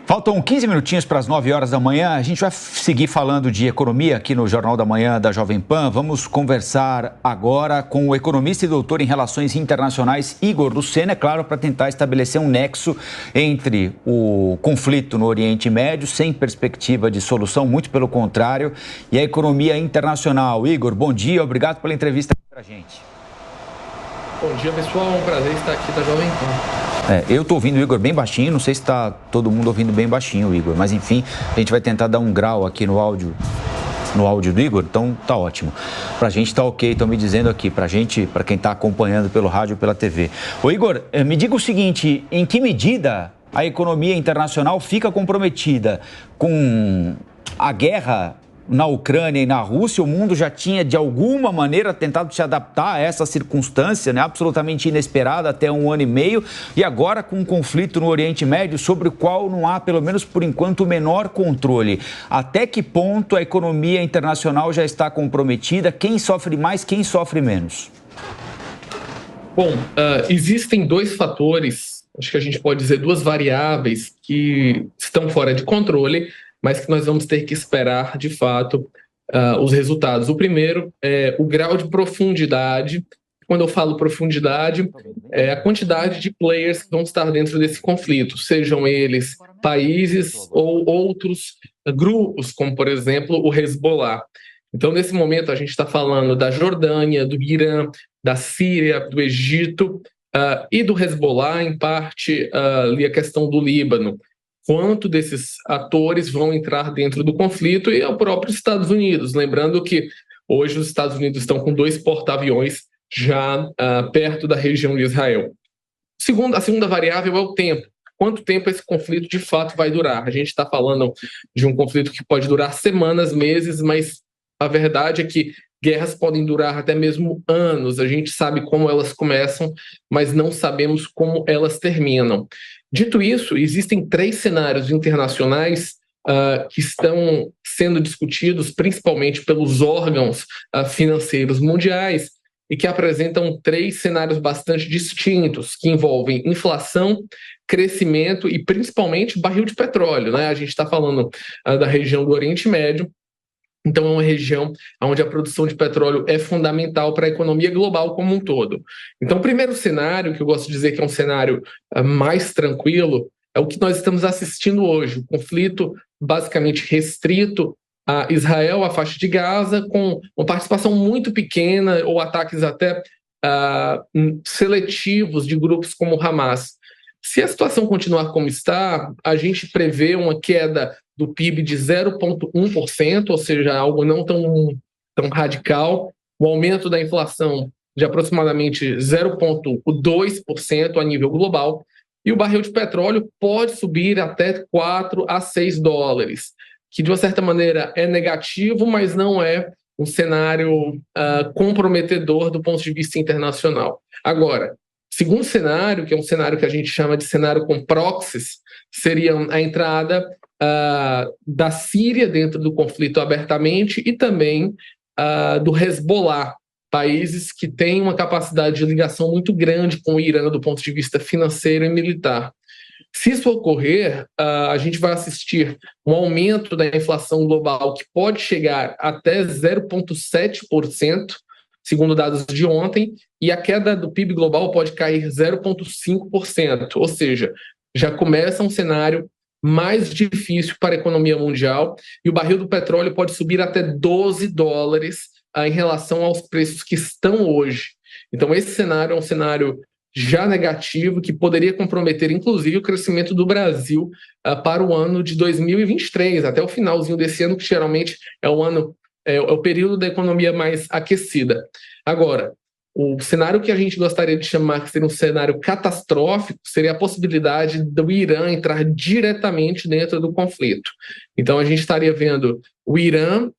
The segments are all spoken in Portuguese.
Faltam 15 minutinhos para as 9 horas da manhã. A gente vai seguir falando de economia aqui no Jornal da Manhã da Jovem Pan. Vamos conversar agora com o economista e doutor em Relações Internacionais, Igor Lucena, é claro, para tentar estabelecer um nexo entre o conflito no Oriente Médio, sem perspectiva de solução, muito pelo contrário, e a economia internacional. Igor, bom dia, obrigado pela entrevista para a gente. Bom dia, pessoal. É um prazer estar aqui da Jovem Pan. Eu estou ouvindo o Igor bem baixinho, não sei se está todo mundo ouvindo bem baixinho o Igor, mas enfim, a gente vai tentar dar um grau aqui no áudio do Igor, então tá ótimo. Pra gente tá ok, estão me dizendo aqui, pra gente, pra quem tá acompanhando pelo rádio ou pela TV. Ô Igor, me diga o seguinte, em que medida a economia internacional fica comprometida com a guerra na Ucrânia e na Rússia? O mundo já tinha, de alguma maneira, tentado se adaptar a essa circunstância, né, absolutamente inesperada até 1 ano e meio, e agora com um conflito no Oriente Médio sobre o qual não há, pelo menos por enquanto, o menor controle. Até que ponto a economia internacional já está comprometida? Quem sofre mais, quem sofre menos? Bom, existem dois fatores, acho que a gente pode dizer duas variáveis que estão fora de controle, mas que nós vamos ter que esperar, de fato, os resultados. O primeiro é o grau de profundidade. Quando eu falo profundidade, é a quantidade de players que vão estar dentro desse conflito, sejam eles países ou outros grupos, como, por exemplo, o Hezbollah. Então, nesse momento, a gente está falando da Jordânia, do Irã, da Síria, do Egito e do Hezbollah, em parte, ali a questão do Líbano. Quanto desses atores vão entrar dentro do conflito e o próprio Estados Unidos. Lembrando que hoje os Estados Unidos estão com 2 porta-aviões já perto da região de Israel. A segunda variável é o tempo. Quanto tempo esse conflito de fato vai durar? A gente está falando de um conflito que pode durar semanas, meses, mas a verdade é que guerras podem durar até mesmo anos. A gente sabe como elas começam, mas não sabemos como elas terminam. Dito isso, existem 3 cenários internacionais que estão sendo discutidos principalmente pelos órgãos financeiros mundiais e que apresentam 3 cenários bastante distintos, que envolvem inflação, crescimento e principalmente barril de petróleo, né? A gente está falando da região do Oriente Médio. Então, é uma região onde a produção de petróleo é fundamental para a economia global como um todo. Então, o primeiro cenário, que eu gosto de dizer que é um cenário mais tranquilo, é o que nós estamos assistindo hoje. O conflito basicamente restrito a Israel, a faixa de Gaza, com uma participação muito pequena ou ataques até seletivos de grupos como o Hamas. Se a situação continuar como está, a gente prevê uma queda do PIB de 0,1%, ou seja, algo não tão radical, o aumento da inflação de aproximadamente 0,2% a nível global, e o barril de petróleo pode subir até 4 a 6 dólares, que de uma certa maneira é negativo, mas não é um cenário comprometedor do ponto de vista internacional. Agora, segundo cenário, que é um cenário que a gente chama de cenário com proxies, seria a entrada da Síria dentro do conflito abertamente e também do Hezbollah, países que têm uma capacidade de ligação muito grande com o Irã do ponto de vista financeiro e militar. Se isso ocorrer, a gente vai assistir um aumento da inflação global que pode chegar até 0,7%, segundo dados de ontem, e a queda do PIB global pode cair 0,5%, ou seja, já começa um cenário mais difícil para a economia mundial, e o barril do petróleo pode subir até 12 dólares em relação aos preços que estão hoje. Então, esse cenário é um cenário já negativo, que poderia comprometer, inclusive, o crescimento do Brasil para o ano de 2023, até o finalzinho desse ano, que geralmente é o período da economia mais aquecida. Agora, o cenário que a gente gostaria de chamar que seria um cenário catastrófico seria a possibilidade do Irã entrar diretamente dentro do conflito. Então, a gente estaria vendo o Irã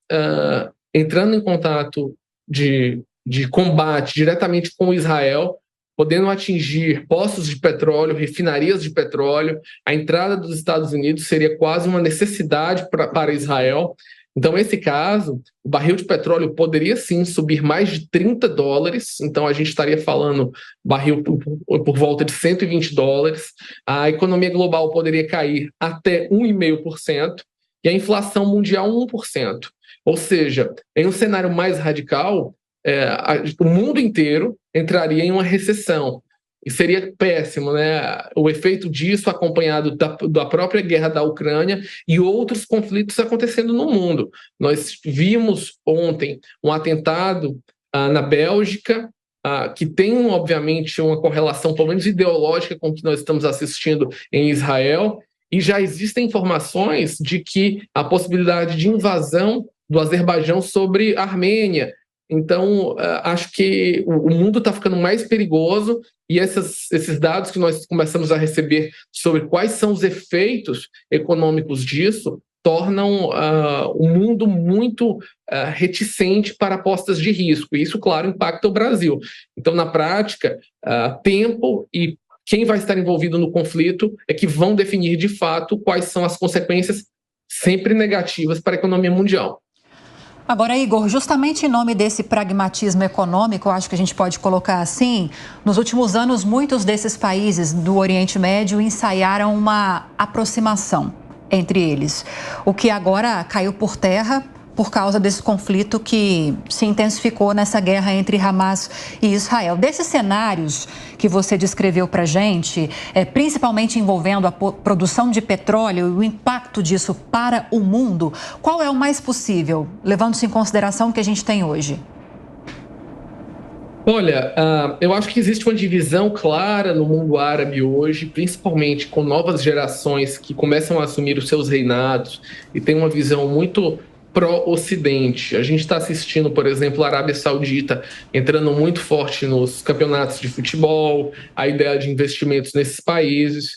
entrando em contato de combate diretamente com Israel, podendo atingir poços de petróleo, refinarias de petróleo. A entrada dos Estados Unidos seria quase uma necessidade para Israel. Então, nesse caso, o barril de petróleo poderia sim subir mais de $30, então a gente estaria falando barril por volta de $120, a economia global poderia cair até 1,5% e a inflação mundial 1%. Ou seja, em um cenário mais radical, o mundo inteiro entraria em uma recessão. E seria péssimo, né? O efeito disso acompanhado da própria guerra da Ucrânia e outros conflitos acontecendo no mundo. Nós vimos ontem um atentado na Bélgica, que tem, obviamente, uma correlação, pelo menos ideológica, com o que nós estamos assistindo em Israel, e já existem informações de que a possibilidade de invasão do Azerbaijão sobre a Armênia. Então, acho que o mundo está ficando mais perigoso e esses dados que nós começamos a receber sobre quais são os efeitos econômicos disso tornam o mundo muito reticente para apostas de risco. E isso, claro, impacta o Brasil. Então, na prática, tempo e quem vai estar envolvido no conflito é que vão definir, de fato, quais são as consequências sempre negativas para a economia mundial. Agora, Igor, justamente em nome desse pragmatismo econômico, eu acho que a gente pode colocar assim, nos últimos anos, muitos desses países do Oriente Médio ensaiaram uma aproximação entre eles, o que agora caiu por terra por causa desse conflito que se intensificou nessa guerra entre Hamas e Israel. Desses cenários que você descreveu para a gente, principalmente envolvendo a produção de petróleo e o impacto disso para o mundo, qual é o mais possível, levando-se em consideração o que a gente tem hoje? Olha, eu acho que existe uma divisão clara no mundo árabe hoje, principalmente com novas gerações que começam a assumir os seus reinados e têm uma visão muito pró-Ocidente. A gente está assistindo, por exemplo, a Arábia Saudita entrando muito forte nos campeonatos de futebol, a ideia de investimentos nesses países,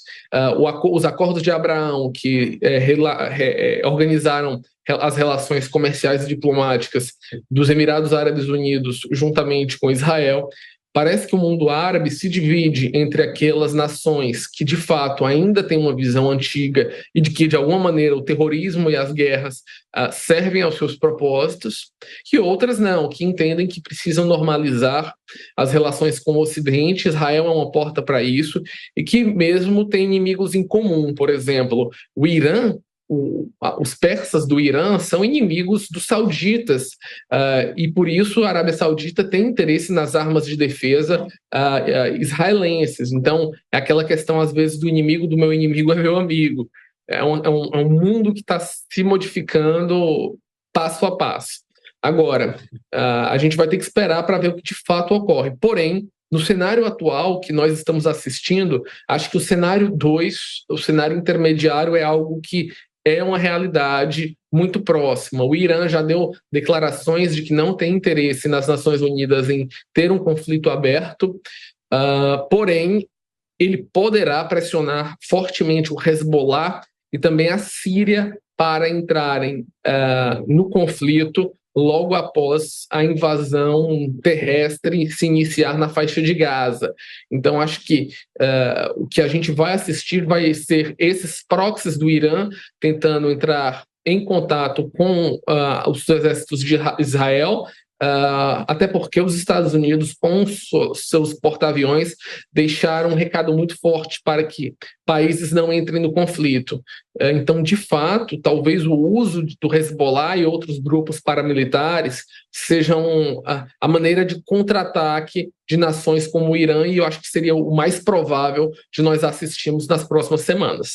os acordos de Abraão, que organizaram as relações comerciais e diplomáticas dos Emirados Árabes Unidos juntamente com Israel. Parece que o mundo árabe se divide entre aquelas nações que, de fato, ainda têm uma visão antiga e de que, de alguma maneira, o terrorismo e as guerras servem aos seus propósitos, e outras não, que entendem que precisam normalizar as relações com o Ocidente. Israel é uma porta para isso, e que mesmo tem inimigos em comum. Por exemplo, o Irã, os persas do Irã são inimigos dos sauditas, e por isso a Arábia Saudita tem interesse nas armas de defesa israelenses. Então, é aquela questão, às vezes, do inimigo do meu inimigo é meu amigo. É um mundo que está se modificando passo a passo. Agora, a gente vai ter que esperar para ver o que de fato ocorre. Porém, no cenário atual que nós estamos assistindo, acho que o cenário 2, o cenário intermediário, é algo que é uma realidade muito próxima. O Irã já deu declarações de que não tem interesse nas Nações Unidas em ter um conflito aberto, porém, ele poderá pressionar fortemente o Hezbollah e também a Síria para entrarem no conflito logo após a invasão terrestre se iniciar na faixa de Gaza. Então, acho que o que a gente vai assistir vai ser esses proxies do Irã tentando entrar em contato com os exércitos de Israel, até porque os Estados Unidos, com seus porta-aviões, deixaram um recado muito forte para que países não entrem no conflito. Então, de fato, talvez o uso do Hezbollah e outros grupos paramilitares sejam a maneira de contra-ataque de nações como o Irã, e eu acho que seria o mais provável de nós assistirmos nas próximas semanas.